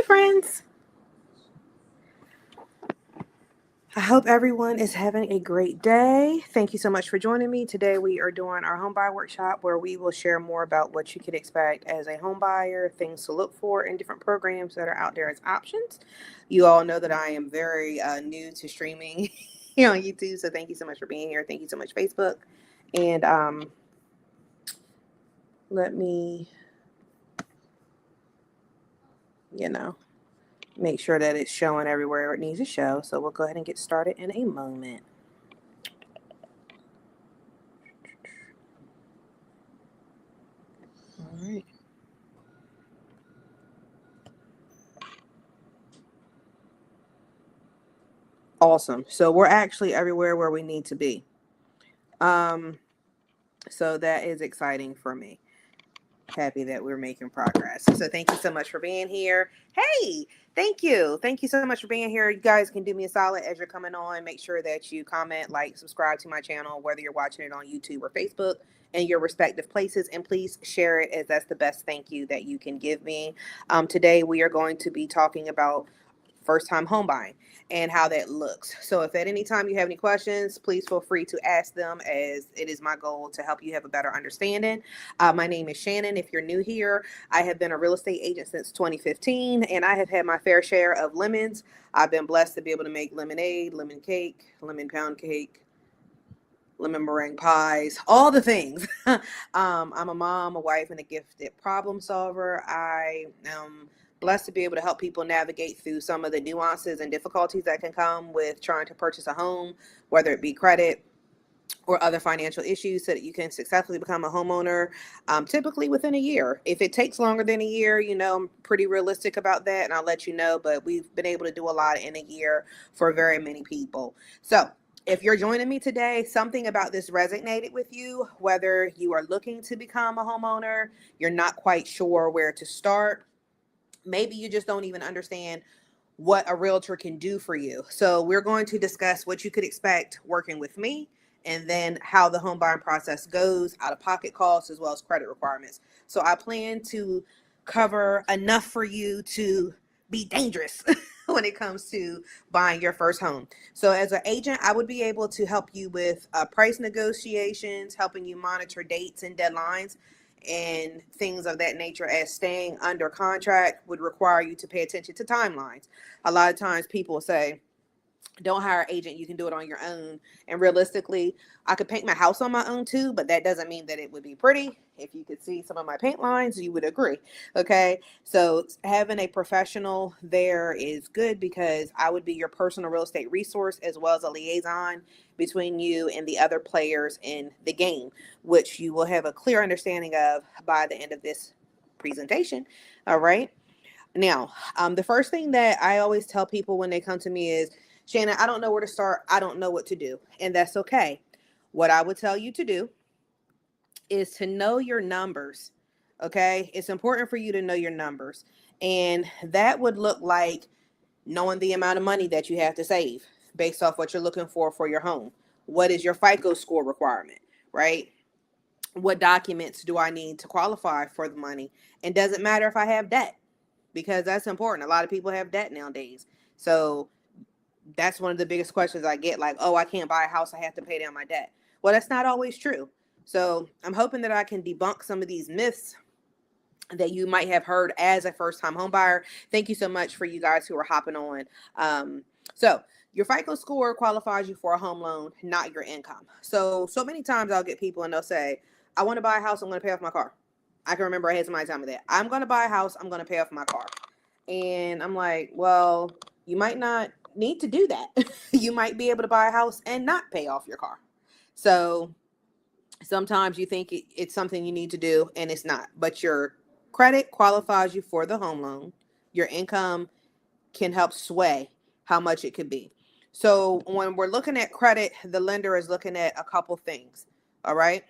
friends. I hope everyone is having a great day. Thank you so much for joining me. Today we are doing our home buy workshop where we will share more about what you could expect as a home buyer, things to look for, and different programs that are out there as options. You all know that I am very new to streaming here on YouTube, so thank you so much for being here. Thank you so much, Facebook. And let me, make sure that it's showing everywhere it needs to show. So we'll go ahead and get started in a moment. All right. Awesome. So we're actually everywhere where we need to be. So that is exciting for me. Happy that we're making progress. So thank you so much for being here. Hey, thank you. Thank you so much for being here. You guys can do me a solid as you're coming on. Make sure that you comment, like, subscribe to my channel, whether you're watching it on YouTube or Facebook in your respective places. And please share it, as that's the best thank you that you can give me. Today we are going to be talking about first time home buying and how that looks. So if at any time you have any questions, please feel free to ask them, as it is my goal to help you have a better understanding. My name is Shannon. If you're new here, I have been a real estate agent since 2015, and I have had my fair share of lemons. I've been blessed to be able to make lemonade, lemon cake, lemon pound cake, lemon meringue pies, all the things. I'm a mom, a wife, and a gifted problem solver. I am blessed to be able to help people navigate through some of the nuances and difficulties that can come with trying to purchase a home, whether it be credit or other financial issues, so that you can successfully become a homeowner, typically within a year. If it takes longer than a year, I'm pretty realistic about that, and I'll let you know, but we've been able to do a lot in a year for very many people. So if you're joining me today, something about this resonated with you, whether you are looking to become a homeowner, you're not quite sure where to start, maybe you just don't even understand what a realtor can do for you. So we're going to discuss what you could expect working with me, and then how the home buying process goes, out of pocket costs, as well as credit requirements. So I plan to cover enough for you to be dangerous when it comes to buying your first home. So as an agent, I would be able to help you with price negotiations, helping you monitor dates and deadlines, and things of that nature, as staying under contract would require you to pay attention to timelines. A lot of times people say, don't hire an agent, you can do it on your own. And realistically, I could paint my house on my own too, but that doesn't mean that it would be pretty. If you could see some of my paint lines, you would agree. Okay. So having a professional there is good, because I would be your personal real estate resource, as well as a liaison between you and the other players in the game, which you will have a clear understanding of by the end of this presentation. All right. Now, the first thing that I always tell people when they come to me is, Shannon, I don't know where to start. I don't know what to do. And that's okay. What I would tell you to do is to know your numbers. Okay. It's important for you to know your numbers. And that would look like knowing the amount of money that you have to save based off what you're looking for your home. What is your FICO score requirement, right? What documents do I need to qualify for the money? And does it matter if I have debt? Because that's important. A lot of people have debt nowadays. So that's one of the biggest questions I get, like, oh, I can't buy a house, I have to pay down my debt. Well, that's not always true. So I'm hoping that I can debunk some of these myths that you might have heard as a first-time home buyer. Thank you so much for you guys who are hopping on. So your FICO score qualifies you for a home loan, not your income. So many times I'll get people and they'll say, I want to buy a house, I'm going to pay off my car. I can remember I had somebody tell me that. I'm going to buy a house, I'm going to pay off my car. And I'm like, well, you might not need to do that. You might be able to buy a house and not pay off your car. So sometimes you think it's something you need to do, and it's not. But your credit qualifies you for the home loan. Your income can help sway how much it could be. So when we're looking at credit, the lender is looking at a couple things. All right.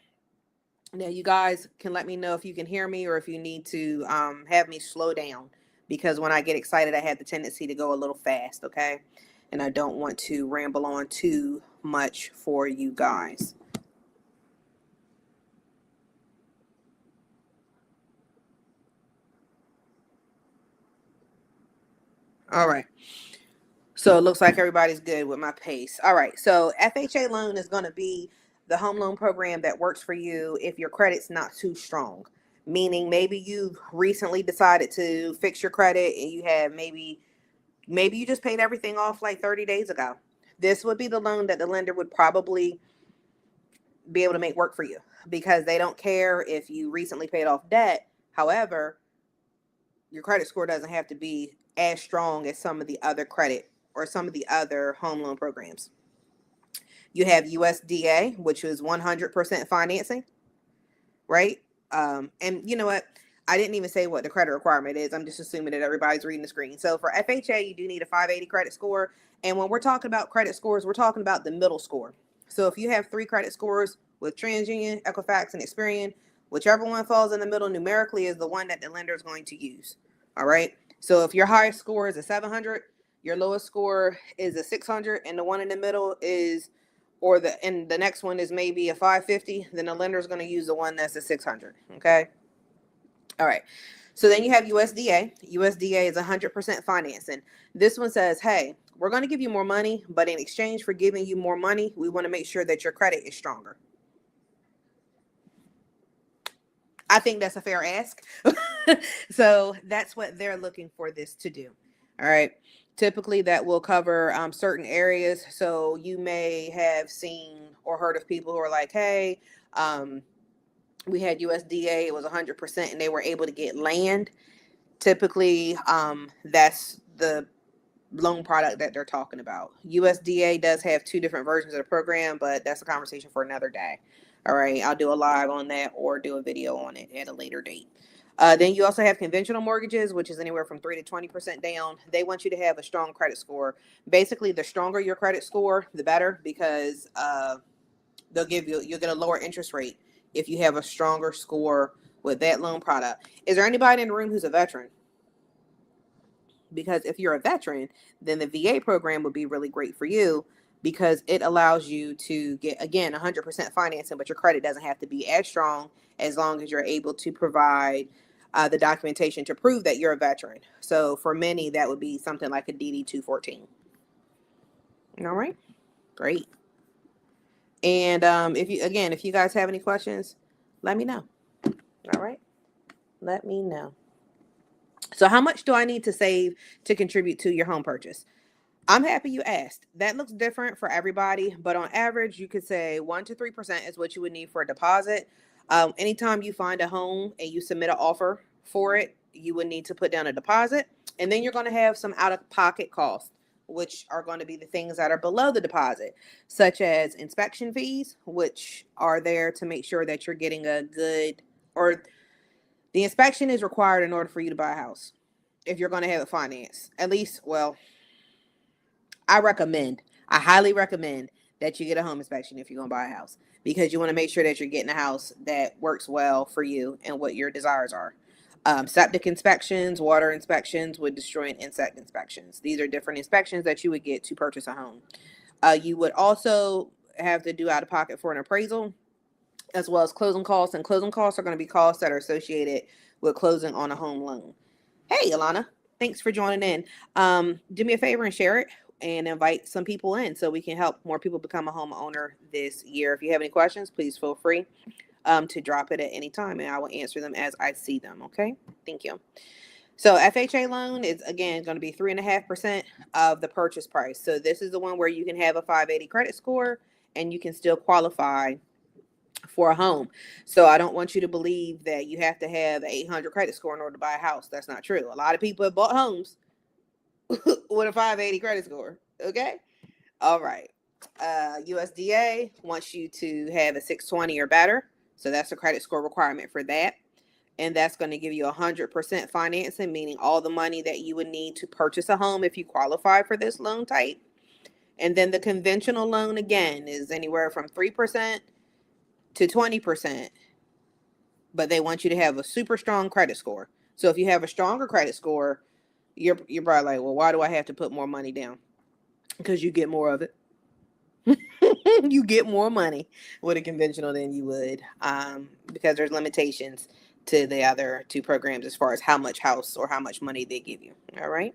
Now, you guys can let me know if you can hear me, or if you need to have me slow down, because when I get excited, I have the tendency to go a little fast, okay? And I don't want to ramble on too much for you guys. All right. So it looks like everybody's good with my pace. All right. So FHA loan is going to be the home loan program that works for you if your credit's not too strong. Meaning maybe you've recently decided to fix your credit and you have maybe you just paid everything off like 30 days ago. This would be the loan that the lender would probably be able to make work for you because they don't care if you recently paid off debt. However, your credit score doesn't have to be as strong as some of the other credit or some of the other home loan programs. You have USDA, which is 100% financing, right? And you know what? I didn't even say what the credit requirement is. I'm just assuming that everybody's reading the screen. So for FHA, you do need a 580 credit score. And when we're talking about credit scores, we're talking about the middle score. So if you have 3 credit scores with TransUnion, Equifax, and Experian, whichever one falls in the middle numerically is the one that the lender is going to use. All right. So if your highest score is a 700, your lowest score is a 600, and the one in the middle is, and the next one is maybe a 550, then the lender is going to use the one that's a 600. Okay. All right. So then you have USDA. USDA is 100% financing. This one says, hey, we're going to give you more money, but in exchange for giving you more money, we want to make sure that your credit is stronger. I think that's a fair ask. So that's what they're looking for this to do. All right. Typically, that will cover certain areas. So you may have seen or heard of people who are like, hey, we had USDA, it was 100%, and they were able to get land. Typically, that's the loan product that they're talking about. USDA does have 2 different versions of the program, but that's a conversation for another day. All right, I'll do a live on that or do a video on it at a later date. Then you also have conventional mortgages, which is anywhere from 3 to 20% down. They want you to have a strong credit score. Basically, the stronger your credit score, the better, because you'll get a lower interest rate if you have a stronger score with that loan product. Is there anybody in the room who's a veteran? Because if you're a veteran, then the VA program would be really great for you because it allows you to get, again, 100% financing, but your credit doesn't have to be as strong as long as you're able to provide the documentation to prove that you're a veteran. So for many, that would be something like a DD 214. All right, great. And if you guys have any questions, let me know. All right, let me know. So how much do I need to save to contribute to your home purchase? I'm happy you asked. That looks different for everybody, but on average, you could say 1 to 3% is what you would need for a deposit. Anytime you find a home and you submit an offer for it, you would need to put down a deposit, and then you're going to have some out-of-pocket costs, which are going to be the things that are below the deposit, such as inspection fees, which are there to make sure that you're getting a good, or the inspection is required in order for you to buy a house. If you're going to have it financed, at least, well, I highly recommend that you get a home inspection if you're going to buy a house, because you want to make sure that you're getting a house that works well for you and what your desires are. Septic inspections, water inspections, wood destroying insect inspections. These are different inspections that you would get to purchase a home. You would also have to do out of pocket for an appraisal, as well as closing costs. And closing costs are going to be costs that are associated with closing on a home loan. Hey, Alana, thanks for joining in. Do me a favor and share it and invite some people in so we can help more people become a homeowner this year. If you have any questions, please feel free to drop it at any time, and I will answer them as I see them. Okay, thank you. So FHA loan is, again, going to be 3.5% of the purchase price. So this is the one where you can have a 580 credit score and you can still qualify for a home. So I don't want you to believe that you have to have an 800 credit score in order to buy a house. That's not true. A lot of people have bought homes with a 580 credit score. Okay. All right. USDA wants you to have a 620 or better. So that's a credit score requirement for that. And that's going to give you 100% financing, meaning all the money that you would need to purchase a home if you qualify for this loan type. And then the conventional loan, again, is anywhere from 3% to 20%. But they want you to have a super strong credit score. So if you have a stronger credit score, you're probably like, well, why do I have to put more money down? Because you get more of it. You get more money with a conventional than you would, because there's limitations to the other 2 programs as far as how much house or how much money they give you. All right.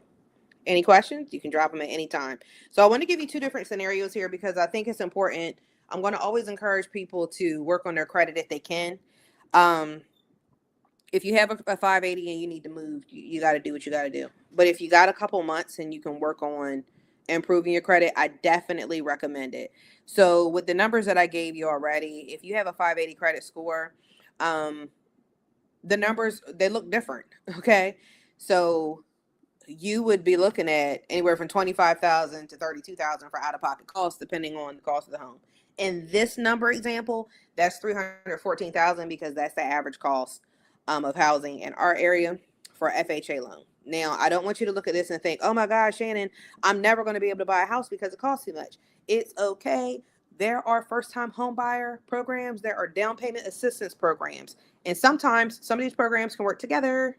Any questions? You can drop them at any time. So I want to give you two different scenarios here because I think it's important. I'm going to always encourage people to work on their credit if they can. Um, if you have a 580 and you need to move, you got to do what you got to do. But if you got a couple months and you can work on improving your credit, I definitely recommend it. So with the numbers that I gave you already, if you have a 580 credit score, um, the numbers, they look different. Okay. So you would be looking at anywhere from 25,000 to 32,000 for out-of-pocket costs, depending on the cost of the home. In this number example, that's 314,000 because that's the average cost of housing in our area for FHA loan. Now, I don't want you to look at this and think, "Oh my gosh, Shannon, I'm never going to be able to buy a house because it costs too much." It's okay. There are first-time home buyer programs. There are down payment assistance programs, and sometimes some of these programs can work together.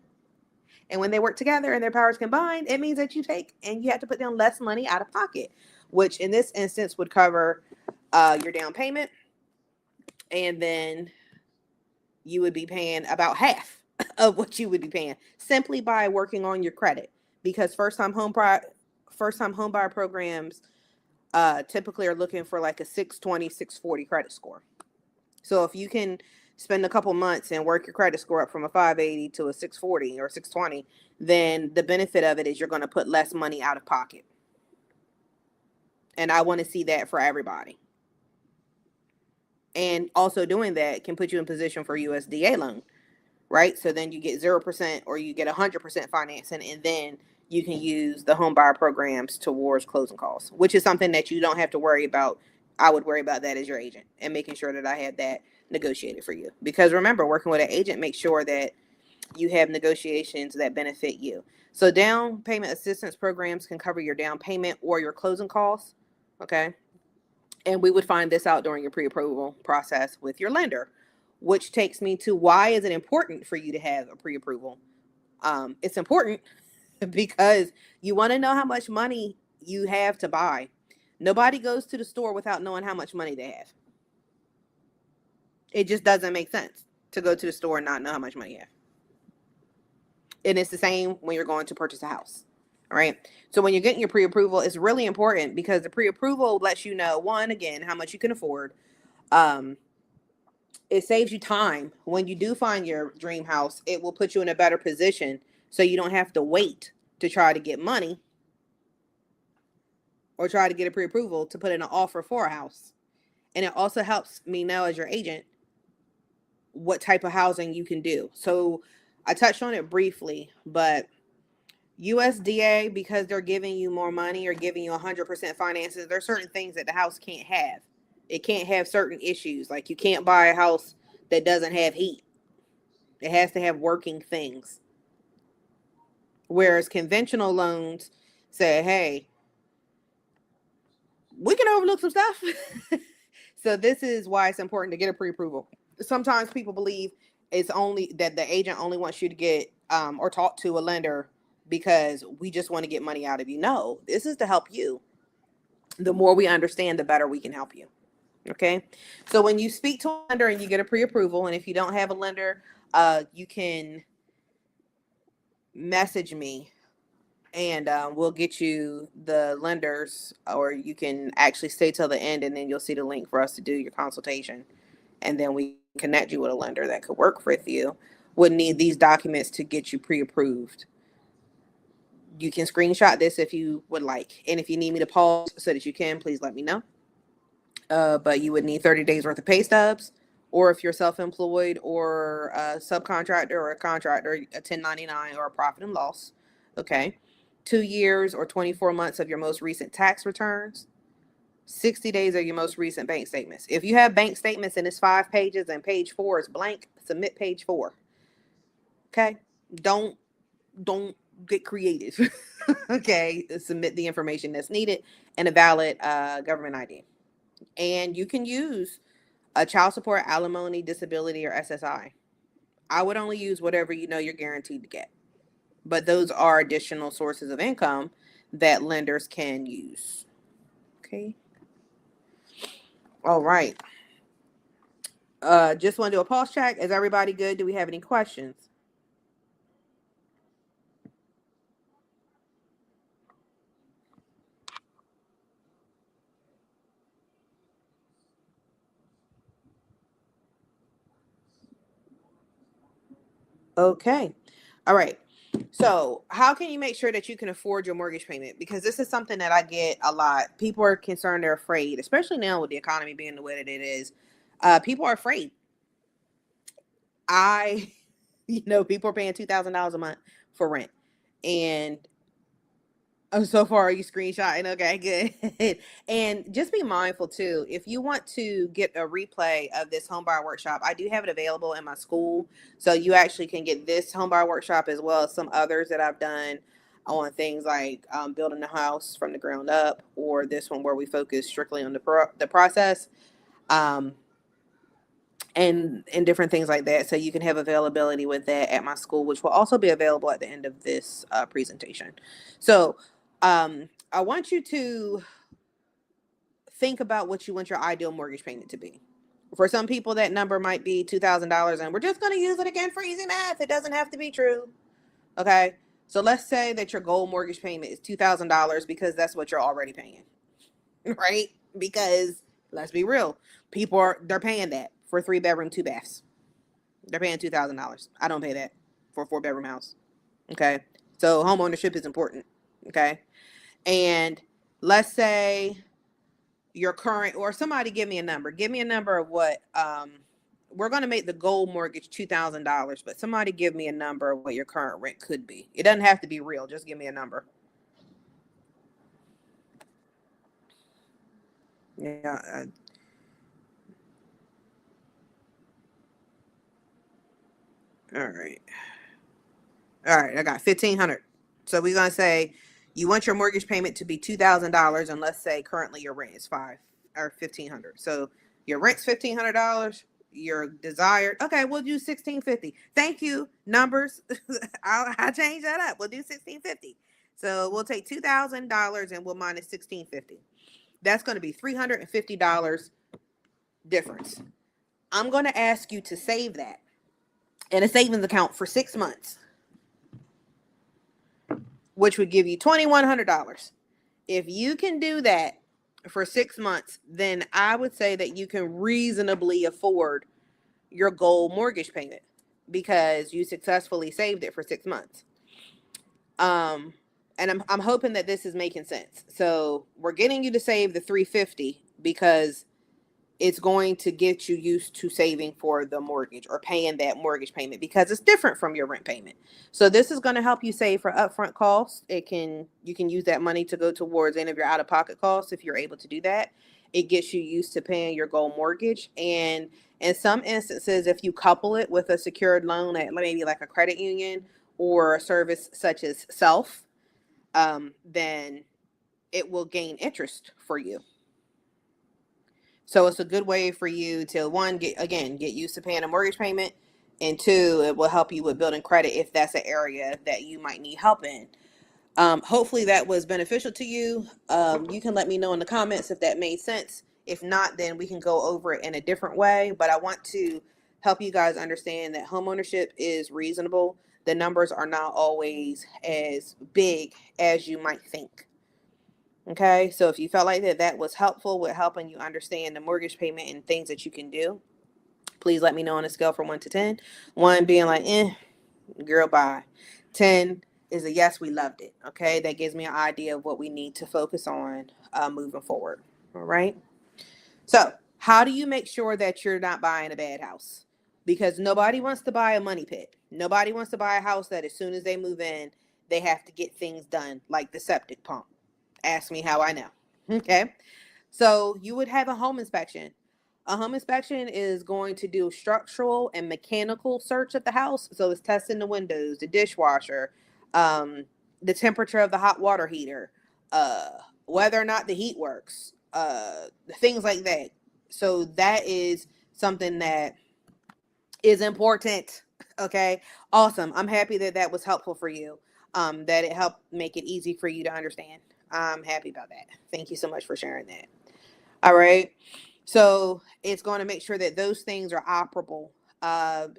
And when they work together and their powers combined, it means that you have to put down less money out of pocket, which in this instance would cover your down payment. And then you would be paying about half of what you would be paying simply by working on your credit. Because first-time home buyer programs typically are looking for like a 620, 640 credit score. So if you can spend a couple months and work your credit score up from a 580 to a 640 or 620, then the benefit of it is you're going to put less money out of pocket. And I want to see that for everybody. And also doing that can put you in position for USDA loan, right? So then you get 0% or you get 100% financing, and then you can use the home buyer programs towards closing costs, which is something that you don't have to worry about. I would worry about that as your agent and making sure that I had that negotiated for you. Because remember, working with an agent, make sure that you have negotiations that benefit you. So down payment assistance programs can cover your down payment or your closing costs. Okay. And we would find this out during your pre-approval process with your lender, which takes me to why is it important for you to have a pre-approval? It's important because you want to know how much money you have to buy. Nobody goes to the store without knowing how much money they have. It just doesn't make sense to go to the store and not know how much money you have. And it's the same when you're going to purchase a house. All right. So when you're getting your pre-approval, it's really important because the pre-approval lets you know, one, again, how much you can afford. It saves you time. When you do find your dream house, it will put you in a better position so you don't have to wait to try to get money or try to get a pre-approval to put in an offer for a house. And it also helps me know as your agent what type of housing you can do. So I touched on it briefly, but USDA, because they're giving you more money or giving you 100% finances, there's certain things that the house can't have. It can't have certain issues. Like you can't buy a house that doesn't have heat. It has to have working things. Whereas conventional loans say, hey, we can overlook some stuff. So this is why it's important to get a pre-approval. Sometimes people believe it's only that the agent only wants you to get or talk to a lender because we just want to get money out of you. No, this is to help you. The more we understand, the better we can help you. Okay. So when you speak to a lender and you get a pre-approval, and if you don't have a lender, you can message me and we'll get you the lenders, or you can actually stay till the end and then you'll see the link for us to do your consultation. And then we connect you with a lender that could work with you. Would need these documents to get you pre-approved. You can screenshot this if you would like. And if you need me to pause so that you can, please let me know. But you would need 30 days worth of pay stubs, or if you're self-employed or a subcontractor or a contractor, a 1099 or a profit and loss. Okay. 2 years or 24 months of your most recent tax returns, 60 days of your most recent bank statements. If you have bank statements and it's 5 pages and page 4 is blank, submit page 4. Okay. Don't get creative. Okay. Submit the information that's needed and a valid government ID. And you can use a child support, alimony, disability, or SSI. I would only use whatever you know you're guaranteed to get. But those are additional sources of income that lenders can use. Okay. All right. Just want to do a pulse check. Is everybody good? Do we have any questions? Okay. All right. So, how can you make sure that you can afford your mortgage payment? Because this is something that I get a lot. People are concerned, they're afraid, especially now with the economy being the way that it is. People are afraid. I, people are paying $2,000 a month for rent. And oh, so far you screenshotting. Okay, good. And just be mindful too. If you want to get a replay of this homebuyer workshop, I do have it available in my school. So you actually can get this homebuyer workshop as well as some others that I've done on things like building a house from the ground up, or this one where we focus strictly on the process. Um, and different things like that. So you can have availability with that at my school, which will also be available at the end of this presentation. So I want you to think about what you want your ideal mortgage payment to be. For some people, that number might be $2,000, and we're just going to use it again for easy math. It doesn't have to be true. Okay. So let's say that your goal mortgage payment is $2,000 because that's what you're already paying, right? Because let's be real, they're paying that for 3 bedroom, 2 baths. They're paying $2,000. I don't pay that for a 4 bedroom house. Okay. So home ownership is important. Okay. And let's say your current, or somebody give me a number. Give me a number of what we're going to make the goal mortgage $2,000, but somebody give me a number of what your current rent could be. It doesn't have to be real. Just give me a number. Yeah. All right. All right, I got 1,500. So we're gonna say you want your mortgage payment to be $2,000, and let's say currently your rent is 1,500. So your rent's $1,500. Your desired, okay, we'll do 1,650. Thank you, numbers. I'll change that up. We'll do 1,650. So we'll take $2,000 and we'll minus 1,650. That's going to be $350 difference. I'm going to ask you to save that in a savings account for 6 months, which would give you $2,100. If you can do that for 6 months, then I would say that you can reasonably afford your goal mortgage payment because you successfully saved it for 6 months. And I'm hoping that this is making sense. So we're getting you to save the $350 because it's going to get you used to saving for the mortgage or paying that mortgage payment because it's different from your rent payment. So this is going to help you save for upfront costs. You can use that money to go towards any of your out-of-pocket costs if you're able to do that. It gets you used to paying your goal mortgage. And in some instances, if you couple it with a secured loan at maybe like a credit union or a service such as Self, then it will gain interest for you. So it's a good way for you to, one, get used to paying a mortgage payment, and two, it will help you with building credit if that's an area that you might need help in. Hopefully that was beneficial to you. You can let me know in the comments if that made sense. If not, then we can go over it in a different way. But I want to help you guys understand that homeownership is reasonable. The numbers are not always as big as you might think. Okay, so if you felt like that was helpful with helping you understand the mortgage payment and things that you can do, please let me know on a scale from 1 to 10. 1 being like, girl, bye. 10 is a yes, we loved it. Okay, that gives me an idea of what we need to focus on moving forward. All right. So, how do you make sure that you're not buying a bad house? Because nobody wants to buy a money pit. Nobody wants to buy a house that as soon as they move in, they have to get things done, like the septic pump. Ask me how I know. Okay. So you would have a home inspection. A home inspection is going to do structural and mechanical search of the house. So it's testing the windows, the dishwasher, the temperature of the hot water heater, whether or not the heat works, things like that. So that is something that is important. Okay. Awesome. I'm happy that that was helpful for you. That it helped make it easy for you to understand. I'm happy about that. Thank you so much for sharing that. All right. So it's going to make sure that those things are operable.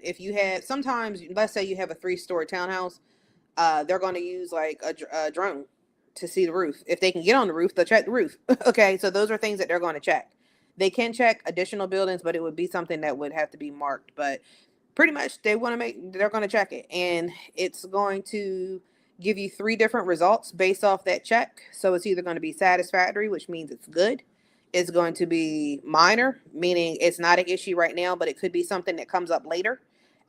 If you have, sometimes, let's say you have a 3-story townhouse, they're going to use like a drone to see the roof. If they can get on the roof, they'll check the roof. Okay. So those are things that they're going to check. They can check additional buildings, but it would be something that would have to be marked. But Pretty much, they're going to check it, and it's going to give you 3 different results based off that check. So it's either going to be satisfactory, which means it's good. It's going to be minor, meaning it's not an issue right now, but it could be something that comes up later.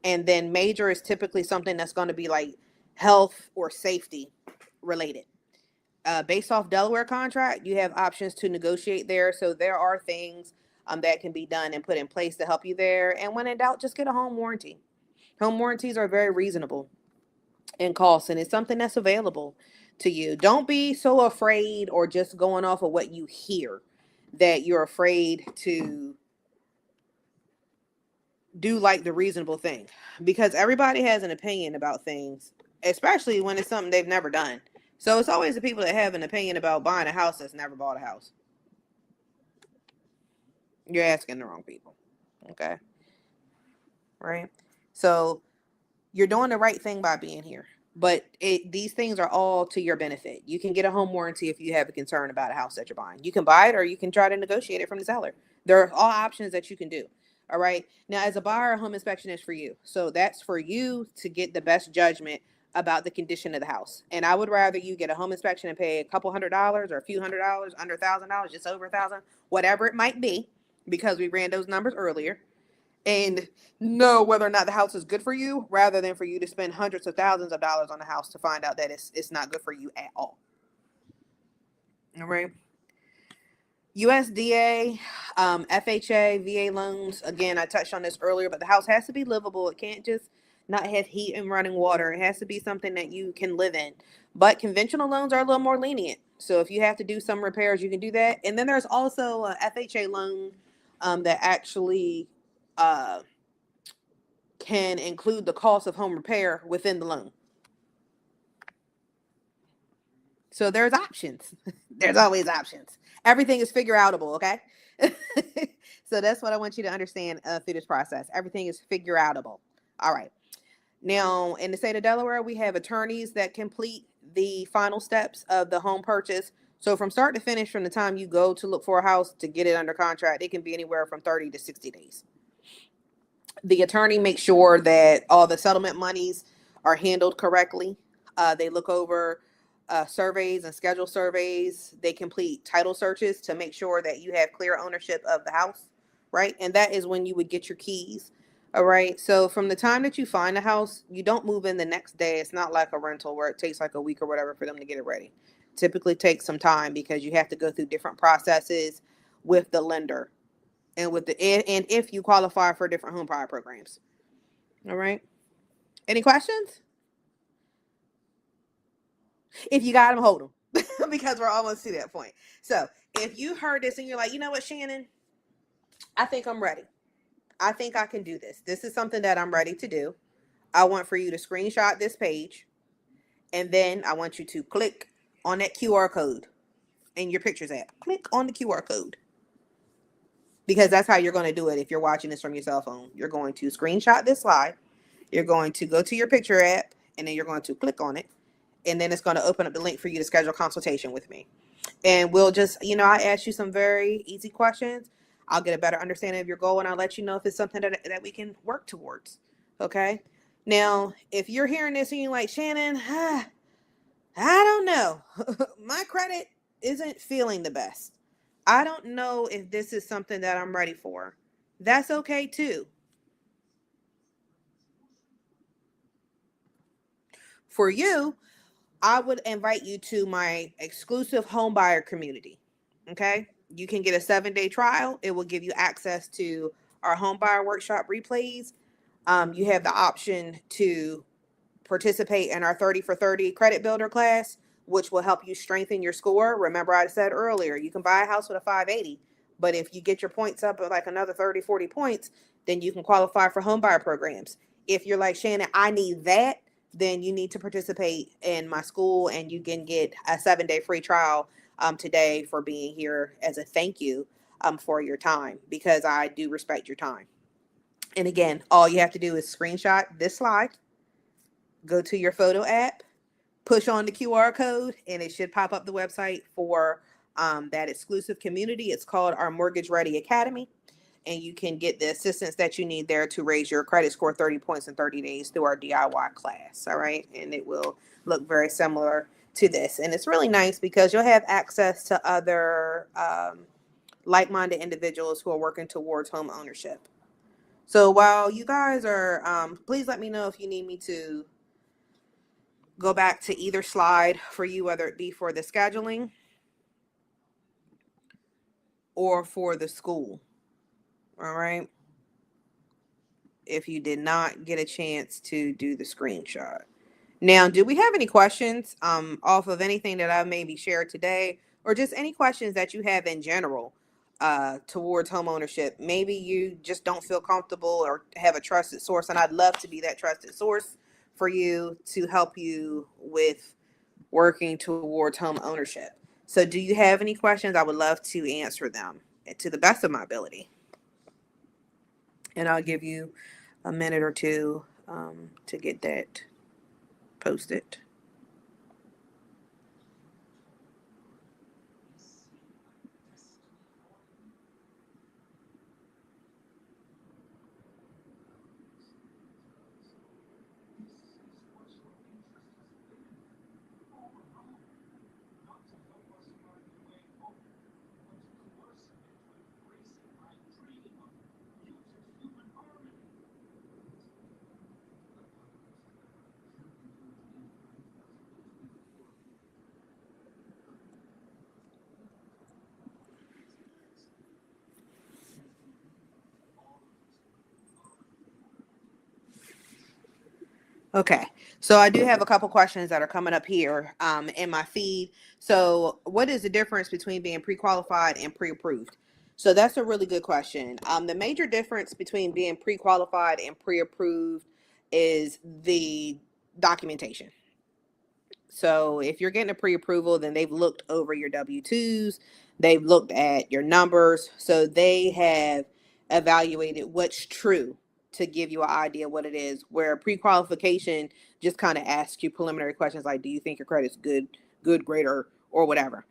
And then major is typically something that's going to be like health or safety related. Based off Delaware contract, you have options to negotiate there. So there are things that can be done and put in place to help you there. And when in doubt, just get a home warranty. Home warranties are very reasonable in cost, and it's something that's available to you. Don't be so afraid or just going off of what you hear that you're afraid to do like the reasonable thing, because everybody has an opinion about things, especially when it's something they've never done. So it's always the people that have an opinion about buying a house that's never bought a house. You're asking the wrong people. Okay. Right. So you're doing the right thing by being here. But these things are all to your benefit. You can get a home warranty if you have a concern about a house that you're buying. You can buy it, or you can try to negotiate it from the seller. There are all options that you can do. All right. Now, as a buyer, a home inspection is for you. So that's for you to get the best judgment about the condition of the house. And I would rather you get a home inspection and pay a couple $100 or a few $100, under $1,000, just over $1,000, whatever it might be, because we ran those numbers earlier, and know whether or not the house is good for you, rather than for you to spend hundreds of thousands of dollars on the house to find out that it's not good for you at all. All right. USDA, FHA, VA loans. Again, I touched on this earlier, but the house has to be livable. It can't just not have heat and running water. It has to be something that you can live in. But conventional loans are a little more lenient. So if you have to do some repairs, you can do that. And then there's also a FHA loan that actually can include the cost of home repair within the loan. So there's options. There's always options. Everything is figure outable, okay? So that's what I want you to understand through this process. Everything is figure outable. All right. Now, in the state of Delaware, we have attorneys that complete the final steps of the home purchase. So from start to finish, from the time you go to look for a house to get it under contract, it can be anywhere from 30 to 60 days. The attorney makes sure that all the settlement monies are handled correctly. They look over surveys and schedule surveys. They complete title searches to make sure that you have clear ownership of the house, right? And that is when you would get your keys. All right. So from the time that you find a house, you don't move in the next day. It's not like a rental where it takes like a week or whatever for them to get it ready. Typically takes some time because you have to go through different processes with the lender and and if you qualify for different home buyer programs. All right. Any questions? If you got them, hold them, because we're almost to that point. So if you heard this and you're like, you know what, Shannon, I think I'm ready. I think I can do this. This is something that I'm ready to do. I want for you to screenshot this page, and then I want you to click on that QR code in your pictures app. Click on the QR code, because that's how you're going to do it. If you're watching this from your cell phone, you're going to screenshot this slide. You're going to go to your picture app, and then you're going to click on it. And then it's going to open up the link for you to schedule a consultation with me. And we'll just, I ask you some very easy questions. I'll get a better understanding of your goal, and I'll let you know if it's something that we can work towards. Okay. Now, if you're hearing this and you're like, Shannon, I don't know. My credit isn't feeling the best. I don't know if this is something that I'm ready for. That's okay too. For you, I would invite you to my exclusive home buyer community. Okay. You can get a 7-day trial. It will give you access to our home buyer workshop replays. You have the option to participate in our 30 for 30 credit builder class, which will help you strengthen your score. Remember, I said earlier, you can buy a house with a 580, but if you get your points up at like another 30, 40 points, then you can qualify for home buyer programs. If you're like, Shannon, I need that, then you need to participate in my school, and you can get a 7-day free trial today for being here as a thank you for your time, because I do respect your time. And again, all you have to do is screenshot this slide, go to your photo app, push on the QR code, and it should pop up the website for that exclusive community. It's called our Mortgage Ready Academy. and you can get the assistance that you need there to raise your credit score 30 points in 30 days through our DIY class. All right. And it will look very similar to this. And it's really nice because you'll have access to other like-minded individuals who are working towards home ownership. So while you guys are, please let me know if you need me to go back to either slide for you, whether it be for the scheduling or for the school. All right. If you did not get a chance to do the screenshot. Now, do we have any questions off of anything that I maybe shared today, or just any questions that you have in general towards home ownership? Maybe you just don't feel comfortable or have a trusted source, and I'd love to be that trusted source for you to help you with working towards home ownership. So do you have any questions? I would love to answer them to the best of my ability. And I'll give you a minute or two to get that posted. Okay, so I do have a couple questions that are coming up here in my feed. So what is the difference between being pre-qualified and pre-approved? So that's a really good question. The major difference between being pre-qualified and pre-approved is the documentation. So if you're getting a pre-approval, then they've looked over your W-2s, they've looked at your numbers, so they have evaluated what's true to give you an idea what it is. Where pre-qualification just kind of asks you preliminary questions like, do you think your credit's good, great, or whatever.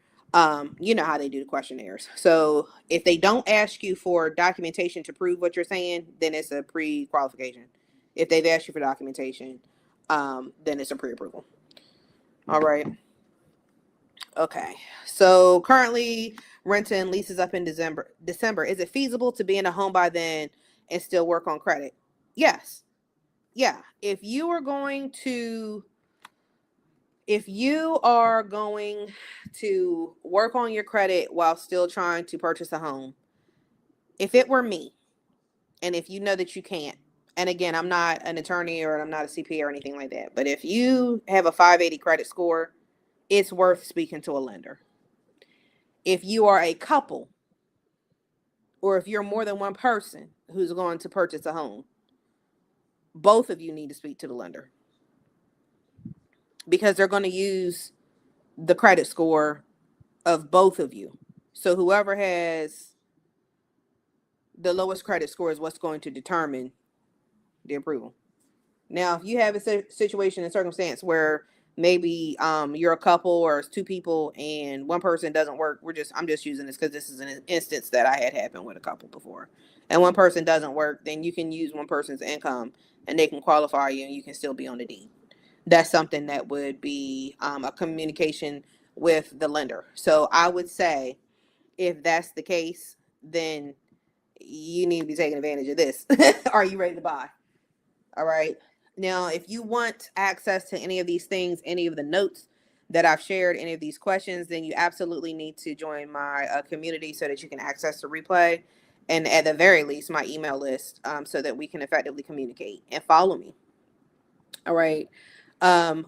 You know how they do the questionnaires. So if they don't ask you for documentation to prove what you're saying, then it's a pre-qualification. If they've asked you for documentation, then it's a pre-approval. All right. Okay. So currently renting leases up in December. Is it feasible to be in a home by then and still work on credit? Yes. Yeah. If you are going to work on your credit while still trying to purchase a home, if it were me, and if you know that you can't, and again, I'm not an attorney or I'm not a CPA or anything like that, but if you have a 580 credit score, it's worth speaking to a lender. If you are a couple, or if you're more than one person who's going to purchase a home, both of you need to speak to the lender, because they're going to use the credit score of both of you. So whoever has the lowest credit score is what's going to determine the approval. Now, if you have a situation and circumstance where maybe you're a couple or it's two people and one person doesn't work, I'm just using this because this is an instance that I had happen with a couple before, and one person doesn't work, then you can use one person's income and they can qualify you and you can still be on the deed. That's something that would be a communication with the lender. So I would say if that's the case, then you need to be taking advantage of this. Are you ready to buy? All right. Now, if you want access to any of these things, any of the notes that I've shared, any of these questions, then you absolutely need to join my community so that you can access the replay, and at the very least, my email list, so that we can effectively communicate and follow me. All right. I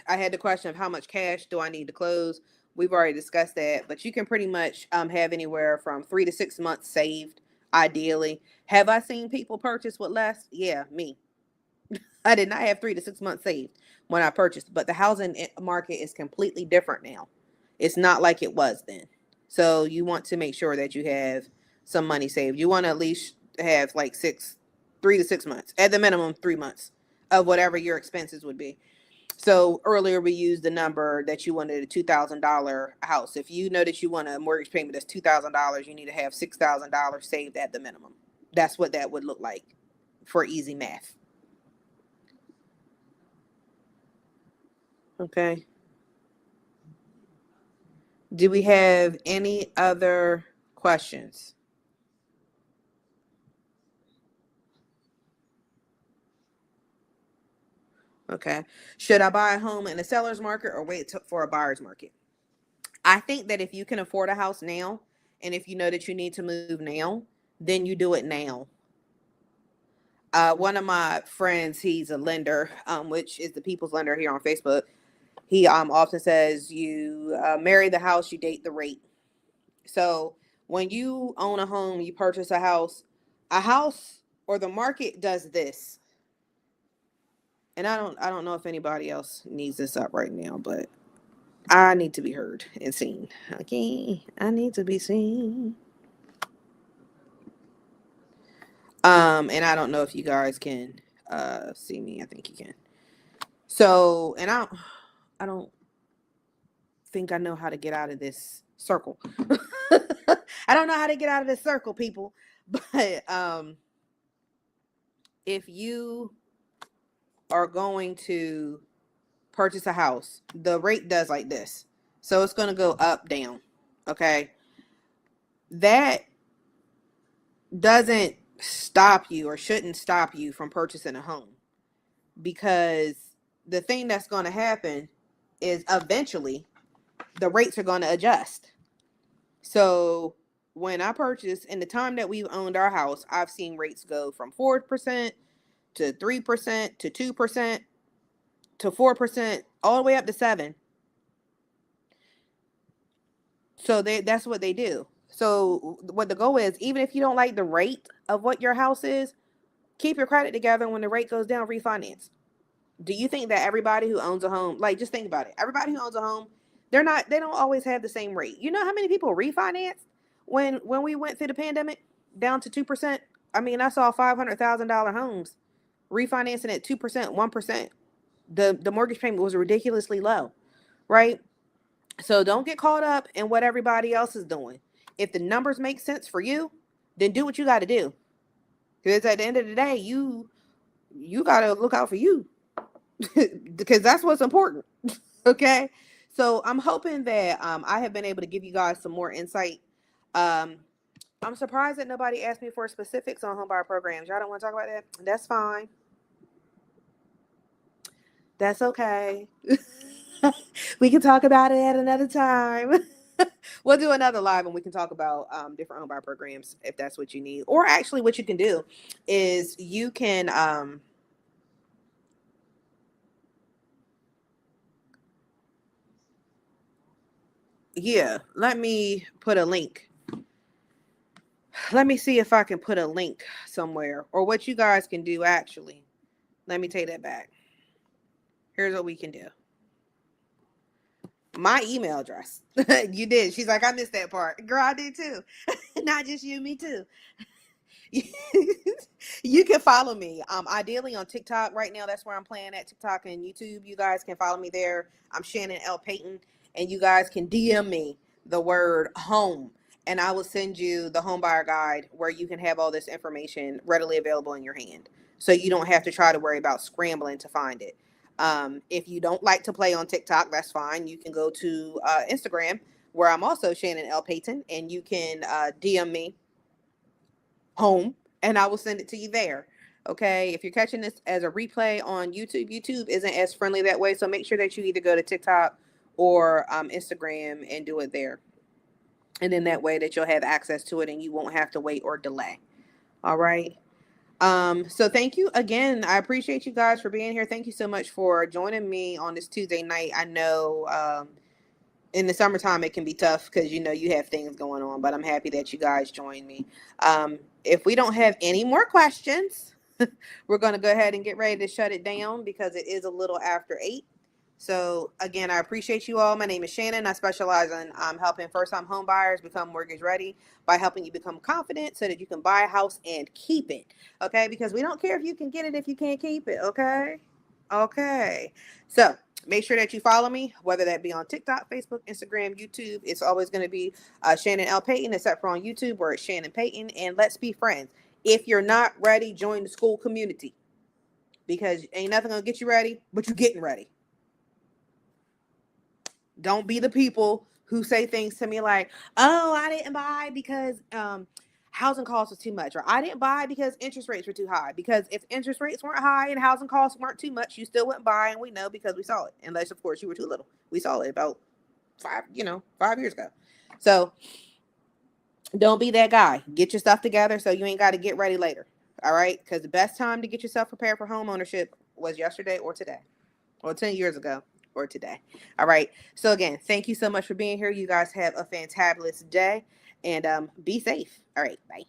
had the question of how much cash do I need to close? We've already discussed that, but you can pretty much have anywhere from 3 to 6 months saved, ideally. Have I seen people purchase with less? Yeah, me. I did not have 3 to 6 months saved when I purchased, but the housing market is completely different now. It's not like it was then. So you want to make sure that you have some money saved. You want to at least have like 3 to 6 months, at the minimum 3 months of whatever your expenses would be. So earlier we used the number that you wanted a $2,000 house. If you know that you want a mortgage payment that's $2,000, you need to have $6,000 saved at the minimum. That's what that would look like for easy math. Okay. Do we have any other questions? Okay. Should I buy a home in a seller's market or wait for a buyer's market? I think that if you can afford a house now, and if you know that you need to move now, then you do it now. One of my friends, he's a lender, which is the People's Lender here on Facebook. He often says you marry the house, you date the rate. So when you own a home, you purchase a house or the market does this. And I don't know if anybody else needs this up right now, but I need to be heard and seen. Okay, I need to be seen. And I don't know if you guys can see me. I think you can. So, and I don't think I know how to get out of this circle. I don't know how to get out of this circle, people. But if you are going to purchase a house, the rate does like this. So it's going to go up, down. Okay. That doesn't stop you or shouldn't stop you from purchasing a home, because the thing that's going to happen is eventually the rates are going to adjust. So when I purchased, in the time that we've owned our house, I've seen rates go from 4% to 3% to 2% to 4%, all the way up to 7%. So that's what they do. So what the goal is, even if you don't like the rate of what your house is, keep your credit together. When the rate goes down, refinance. Do you think that everybody who owns a home, like, just think about it. Everybody who owns a home, they don't always have the same rate. You know how many people refinanced when we went through the pandemic down to 2%? I mean, I saw $500,000 homes refinancing at 2%, 1%. The mortgage payment was ridiculously low, right? So don't get caught up in what everybody else is doing. If the numbers make sense for you, then do what you got to do. Because at the end of the day, you got to look out for you. Because that's what's important. Okay. So I'm hoping that I have been able to give you guys some more insight. Um, I'm surprised that nobody asked me for specifics on homebuyer programs. Y'all don't want to talk about that? That's fine. That's okay. We can talk about it at another time. We'll do another live and we can talk about different homebuyer programs if that's what you need. Or actually, what you can do is you can yeah, let me put a link. Let me see if I can put a link somewhere, or what you guys can do. Actually, let me take that back. Here's what we can do. My email address. You did. She's like, I missed that part. Girl, I did too. Not just you, me too. You can follow me ideally on TikTok right now. That's where I'm playing at, TikTok and YouTube. You guys can follow me there. I'm Shannon L. Payton, and you guys can DM me the word home, and I will send you the home buyer guide where you can have all this information readily available in your hand, so you don't have to try to worry about scrambling to find it. If you don't like to play on TikTok, that's fine. You can go to Instagram, where I'm also Shannon L. Payton, and you can DM me home, and I will send it to you there. Okay. If you're catching this as a replay on YouTube, YouTube isn't as friendly that way. So make sure that you either go to TikTok or Instagram and do it there. And then that way that you'll have access to it and you won't have to wait or delay. All right. So thank you again. I appreciate you guys for being here. Thank you so much for joining me on this Tuesday night. I know in the summertime it can be tough because you have things going on, but I'm happy that you guys joined me. If we don't have any more questions, we're going to go ahead and get ready to shut it down because it is a little after 8. So again, I appreciate you all. My name is Shannon. I specialize in helping first-time home buyers become mortgage ready by helping you become confident so that you can buy a house and keep it. Okay, because we don't care if you can get it if you can't keep it. Okay. So Make sure that you follow me, whether that be on TikTok, Facebook, Instagram, YouTube. It's always going to be Shannon L. Payton, except for on YouTube where it's Shannon Payton. And let's be friends. If you're not ready, join the school community, because ain't nothing going to get you ready, but you getting ready. Don't be the people who say things to me like, oh, I didn't buy because housing costs was too much, or I didn't buy because interest rates were too high. Because if interest rates weren't high and housing costs weren't too much, you still wouldn't buy, and we know because we saw it. Unless, of course, you were too little. We saw it about 5 years ago. So don't be that guy. Get your stuff together so you ain't got to get ready later. All right? Because the best time to get yourself prepared for home ownership was yesterday or today, or 10 years ago or today. All right. So again, thank you so much for being here. You guys have a fantabulous day, and be safe. All right. Bye.